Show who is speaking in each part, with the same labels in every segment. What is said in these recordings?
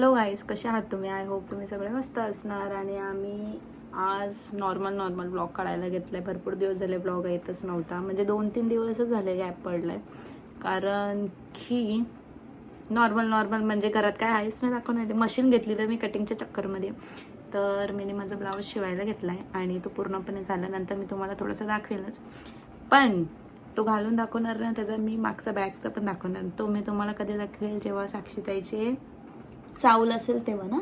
Speaker 1: Hello guys, कसे आहात तुम्ही? आय होप तुम्ही सगळे मस्त असणार. आणि आम्ही आज नॉर्मल ब्लॉग काढायला घेतला आहे. भरपूर दिवस झाले ब्लॉग येतच नव्हता, म्हणजे 2-3 दिवसच झाले गॅप पडला आहे. कारण की नॉर्मल म्हणजे घरात काय आहेच नाही दाखवण्यासाठी. मशीन घेतली तर मी कटिंगच्या चक्करमध्ये, तर मी माझा ब्लाऊज शिवायला घेतला आहे आणि तो पूर्णपणे झाल्यानंतर मी तुम्हाला थोडंसं दाखवेलच. पण तो घालून दाखवणार ना, त्याचा मी मागचा बॅगचा पण दाखवणार. तो मी तुम्हाला कधी दाखवेल जेव्हा साक्षीताईचे चावल असेल तेव्हा ना,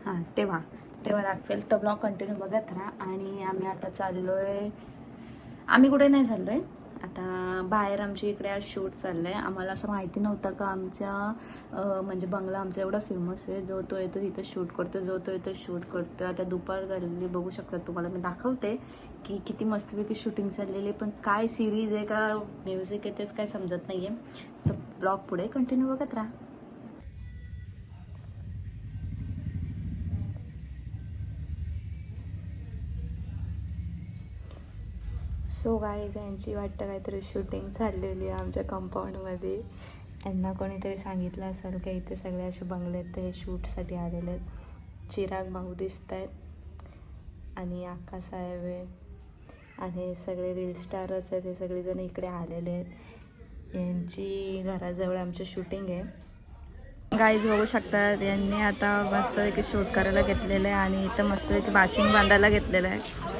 Speaker 1: हां तेव्हा दाखवेल. तर ब्लॉग कंटिन्यू बघत राहा. आणि आम्ही आता चाललोय, आम्ही कुठे नाही चाललोय आता, बाहेर आमच्या इकडे आज शूट चाललंय. आम्हाला असं माहिती नव्हतं का आमच्या म्हणजे बंगला आमचा एवढा फेमस आहे. जो तो येतो तिथं शूट करतो, जो तो येतो शूट करतो. आता दुपार झालेली बघू शकता, तुम्हाला मी दाखवते की किती मस्तपैकी शूटिंग चाललेली. पण काय सिरीज आहे का म्युझिक आहे तेच काय समजत नाही आहे. तर ब्लॉग पुढे कंटिन्यू बघत राहा. सो गाईज, यांची वाटतं काहीतरी शूटिंग चाललेली आहे आमच्या कंपाऊंडमध्ये. यांना कोणीतरी सांगितलं असेल की इथे सगळे असे बंगले आहेत, ते शूटसाठी आलेले आहेत. चिराग भाऊ दिसत आहेत आणि आकाश साहेब आहे आणि सगळे रील स्टारच आहेत. हे सगळेजण इकडे आलेले आहेत. यांची घराजवळ आमचं शूटिंग आहे. गाईज बघू शकतात, यांनी आता मस्तपैकी शूट करायला घेतलेलं आहे आणि इथं मस्तपैकी बाशिंग बांधायला घेतलेलं आहे.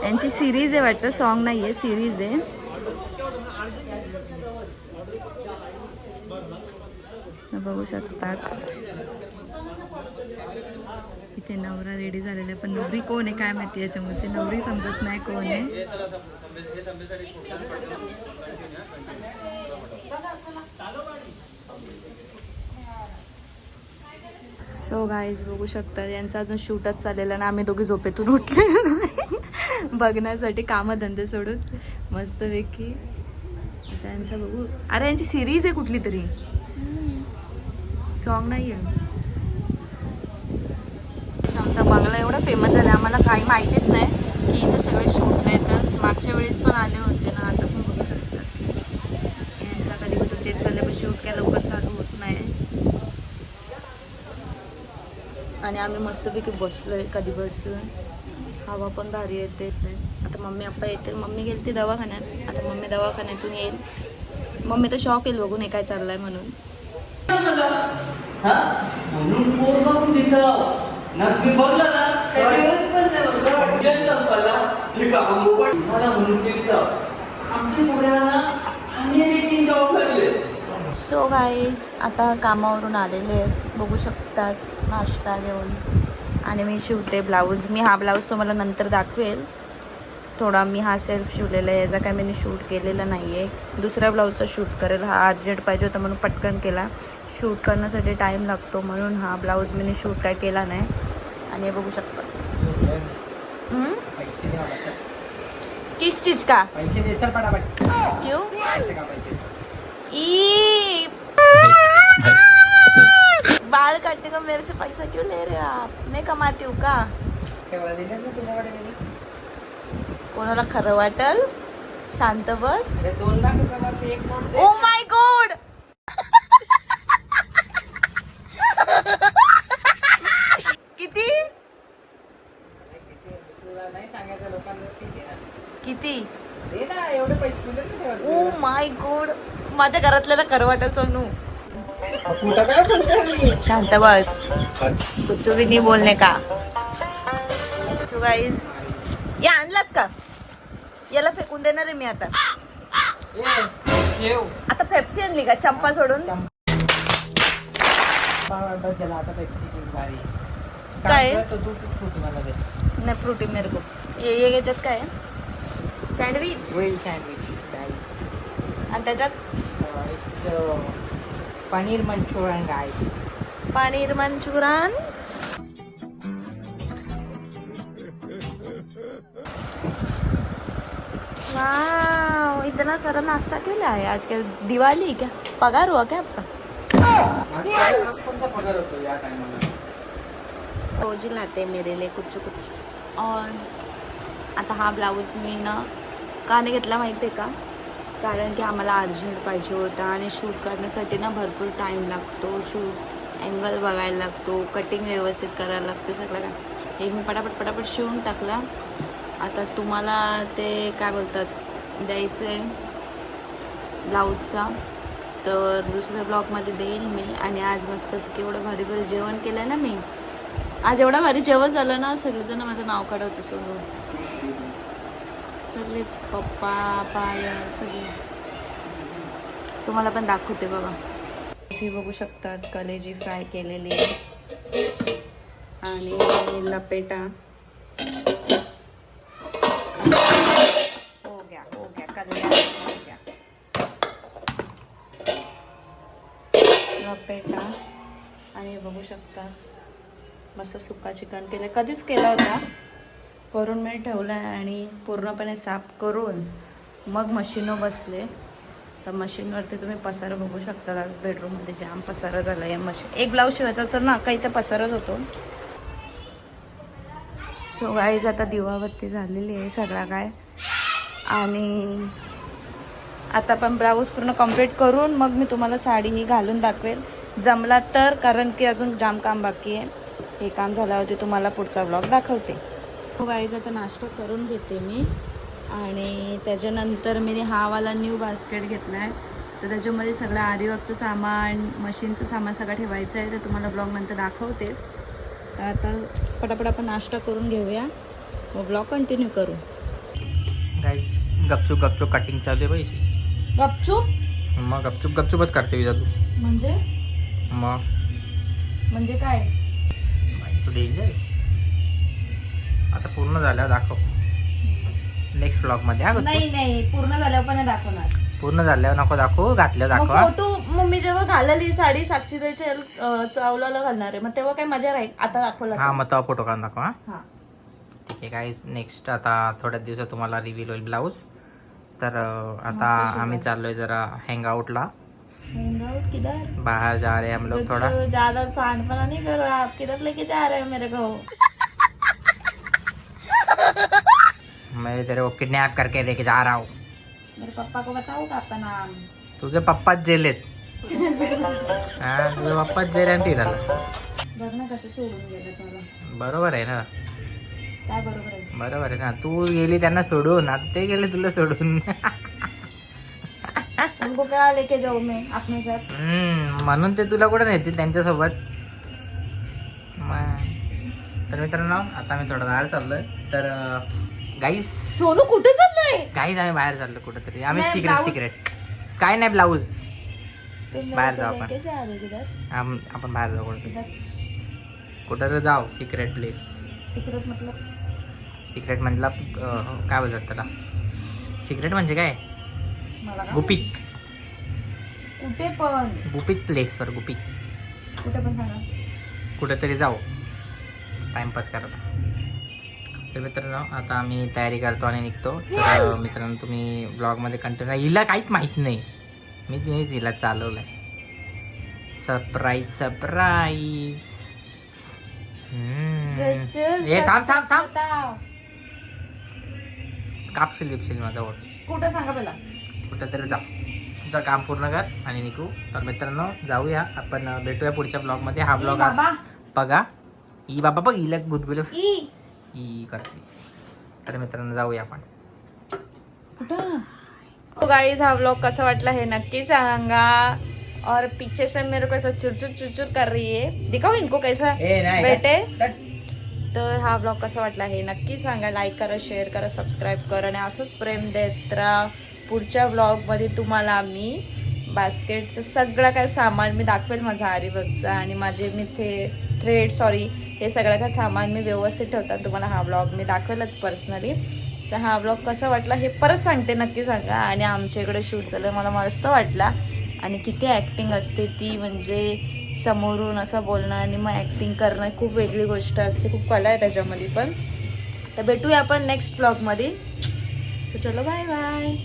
Speaker 1: यांची सिरीज आहे वाटतं, सॉन्ग नाही आहे, सिरीज आहे. बघू शकतात इथे नवरा रेडी झालेला आहे, पण नवरी कोण आहे काय माहिती. याच्यामध्ये नवरी समजत नाही कोण आहे. सो गाईज बघू शकता, यांचा अजून शूटच चाललेला ना. आम्ही दोघे झोपेतून उठलेलो नाही बघण्यासाठी, कामधंदे सोडून मस्तपैकी त्यांचं बघू. अरे यांची सिरीज आहे कुठली तरी, सॉन्ग नाही आहे. आमचा बंगला एवढा फेमस झाला, आम्हाला काही माहितीच नाही की इथे सगळे शूटला येतात. मागच्या वेळेस पण आले होते ना, आता पण बघू शकतात. यांचा कधीपासून तेच चाललं, पण शूट काय लवकर चालू होत नाही. आणि आम्ही मस्तपैकी बसलोय कधीपासून, हवा पण भारी येते. आता मम्मी आप्पा येते. मम्मी गेली ती दवाखान्यात, आता मम्मी दवाखान्यातून येईल. मम्मी तर शॉक येईल बघून हे काय चाललंय म्हणून. सो गाईज, आता कामावरून आलेले आहेत, बघू शकतात, नाश्ता घेऊन. आणि मी शिवते ब्लाऊज. मी हा ब्लाऊज तुम्हाला नंतर दाखवेल. थोडा मी हा सेल्फ शिवलेला आहे, याचा काय मी शूट केलेला नाही आहे. दुसऱ्या ब्लाऊजचा शूट करेल. हा अर्जंट पाहिजे होता म्हणून पटकन केला. शूट करण्यासाठी टाईम लागतो म्हणून हा ब्लाऊज मी शूट काय केला नाही. आणि हे बघू शकता. किस चीज का पैसे दे, चल फटाफट. क्यों? पैसे का पैसे? ई बाल काटने का मेरे से पैसा क्यों ले रहे हो आप? मैं कमाती हूँ का? कोणाला खरं वाटल? शांत बस. 2 लाख रुपये. ओ माय गॉड, किती नाही सांगायचं लोकांना. किती दे ना, एवढे पैसे. ओ माय गॉड, माझ्या घरातल्याला खरं वाटेल. सोनू शांत बस, कुछ भी नहीं बोलने का. सो गाईज, या आणलाच का? याला फेकून देणार आहे मी आता. आता पेप्सी आणली का चंपा सोडून? काय नाही, फ्रुटी मेरे को. ये याच्यात काय आहे? सँडविच. आणि त्याच्यात पनीर मंचुरियन गाईस. पनीर मंचुरियन. वाह, इतना सारा नाश्ता क्यों लाया है आज? क्या दिवाली क्या पगार हुआ क्या आपका? रोज ही लाते मेरे लिए कुछ. और आता हा ब्लाऊज मी ना का नाही घेतला माहिती आहे का? कारण की आम्हाला अर्जंट पाहिजे होता आणि शूट करण्यासाठी ना भरपूर टाईम लागतो. शूट अँगल बघायला लागतो, कटिंग व्यवस्थित करायला लागते, सगळं काय. हे मी पटापट शिवून टाकला. आता तुम्हाला ते काय बोलतात द्यायचं आहे ब्लाऊजचा, तर दुसऱ्या ब्लॉगमध्ये देईल मी. आणि आज मस्त केवढं भारी भारी जेवण केलं ना मी. आज एवढा भारी जेवण झालं ना, सगळेजण माझं नाव काढवते सोडून. सगळेच पप्पा पाया सगळे. तुम्हाला पण दाखवते बघा. हे बघू शकतात कलेजी फ्राय केलेली आहे आणि लपेटा हो गया कल्याण हो गया. लपेटा आणि बघू शकता मस्त सुका चिकन केलं. कधीच केला होता, करून मी ठेवला आहे आणि पूर्णपणे साफ करून मग मशीनवर बसले. तर मशीनवरती तुम्ही पसारा बघू शकता. आज बेडरूममध्ये जाम पसारा झाला आहे. मशीन एक ब्लाऊज शिवायचा असेल ना काही तर पसाराच होतो. सो गाईज आता दिवाबत्ती झालेली आहे सगळा काय. आणि आता पण ब्लाऊज पूर्ण कंप्लीट करून मग मी तुम्हाला साडीही घालून दाखवेल जमला तर, कारण की अजून जाम काम बाकी आहे. हे काम झाल्यावरती तुम्हाला पुढचा ब्लॉग दाखवते. हो गाईज आता नाश्ता करून घेते मी. आणि त्याच्यानंतर मी हा वाला न्यू बास्केट घेतला आहे. तर त्याच्यामध्ये सगळं आरीवर्कचं सामान, मशीनचं सामान सगळं ठेवायचं आहे. तर तुम्हाला ब्लॉग नंतर दाखवतेच. तर आता पटापट आपण नाश्ता करून घेऊया व ब्लॉग कंटिन्यू करू.
Speaker 2: गाईस गपचूप कटिंग चालू आहे पाहिजे.
Speaker 1: गपचूप
Speaker 2: मग गपचूपच करते विजा तू.
Speaker 1: म्हणजे
Speaker 2: म्हणजे
Speaker 1: काय
Speaker 2: तू डेंजर. आता पूर्ण झाल्यावर दाखव नेक्स्ट ब्लॉग मध्ये. हा
Speaker 1: नाही पूर्ण झाल्यावर पण दाखवणार.
Speaker 2: पूर्ण झाल्यावर नको दाखवू, घातल्यावर दाखव.
Speaker 1: फोटो मम्मी जेव्हा घालली साडी साक्षीताईच्या चावलाला घालणार आहे, मग तेव्हा काय मजा राहील. आता दाखवला
Speaker 2: हा, मग तेव्हा फोटो काढून दाखव.
Speaker 1: हा
Speaker 2: ठीक आहे गाईज. नेक्स्ट आता थोड्याच दिवसात तुम्हाला रिव्हील होईल ब्लाऊज. तर आता आम्ही चाललोय जरा हँगआउटला.
Speaker 1: किधर
Speaker 2: बाहेर जा रहे हम लोग थोड़ा.
Speaker 1: ज्यादा सांडपना नहीं करो आप. किधर लेके जा रहे हो मेरे को?
Speaker 2: मैं तेरे को किडनैप करके लेके जा रहा हूँ.
Speaker 1: मेरे पापा को बताओ का आपका नाम?
Speaker 2: तुझे पप्पाच जेलेत. हा, तुझे पप्पाच जेल फिरायला.
Speaker 1: बघ ना कसे सोडून गेले मला.
Speaker 2: बरोबर आहे ना.
Speaker 1: काय बरोबर आहे?
Speaker 2: बरोबर आहे ना. तू गेली त्यांना सोडून, आता ते गेले तुला सोडून.
Speaker 1: उनको क्या लेके जाऊ मैं अपने साथ?
Speaker 2: म्हणून ते तुला कुठे नेतील त्यांच्यासोबत. तर मित्रांनो आता मी थोडं बाहेर चाललोय. तर गाईस
Speaker 1: सोनू कुठे चाललंय?
Speaker 2: गाईस आम्ही बाहेर चाललो कुठेतरी. आम्ही
Speaker 1: नाही,
Speaker 2: सिक्रेट काय नाही ब्लाऊज. बाहेर जाऊ आपण.
Speaker 1: लेके जा रहे हो किधर?
Speaker 2: आपण बाहेर जाऊ कुठं तर जाऊ. Secret place.
Speaker 1: सिक्रेट मतलब?
Speaker 2: सिक्रेट म्हणजे काय बोलतात त्याला? सिक्रेट म्हणजे काय?
Speaker 1: मला काय?
Speaker 2: गुपित.
Speaker 1: कुठे पण?
Speaker 2: गुपित प्लेस वर. गुपित
Speaker 1: कुठे पण सांगा.
Speaker 2: कुठेतरी जाऊ टाइमपास करायला. तर मित्रांनो आता आम्ही तयारी करतो आणि निघतो. तर मित्रांनो तुम्ही ब्लॉगमध्ये कंटिन्यू. हिला काहीच माहीत नाही, मी तिनेच हिला चालवलंय. सरप्राईज. थांब कापशील बिपशील माझा ओढ.
Speaker 1: कुठं सांगा पहिला.
Speaker 2: कुठेतरी जा, तुझं काम पूर्ण कर आणि निघू. तर मित्रांनो जाऊया आपण. भेटूया पुढच्या ब्लॉगमध्ये. हा ब्लॉग बघा. ई बाबा बघ हिला गुदगुल ई करते. तर मित्रांनो जाऊया आपण.
Speaker 1: तो गाइस हा व्लॉग कसा वाटला हे नक्की सांगा. और पीछे से मेरे को ऐसा चुरचुर कर रही है. दिखाओ इनको कैसा बेटे. तर हा व्लॉग कसा वाटला हे नक्की सांगा. लाईक करा, शेअर करा, सबस्क्राईब करा आणि असंच प्रेम देत राहा. पुढच्या व्लॉगमध्ये तुम्हाला मी बास्केटचं सगळं काय सामान मी दाखवेल. माझा आरीवर्कचं आणि माझे मी थ्रेड हे सगळं काय सामान मी व्यवस्थित ठेवतात. तुम्हाला हा व्लॉग मी दाखवेलच पर्सनली. तर हा व्लॉग कसा वाटला हे परत सांगते, नक्की सांगा. आणि आमच्या इकडे शूट झालं, मला मस्त वाटला. आणि किती ॲक्टिंग असते ती, म्हणजे समोरून असं बोलणं आणि मग ॲक्टिंग करणं खूप वेगळी गोष्ट असते. खूप कला आहे त्याच्यामध्ये पण. तर भेटूया आपण नेक्स्ट व्लॉगमध्ये. सो चलो बाय बाय.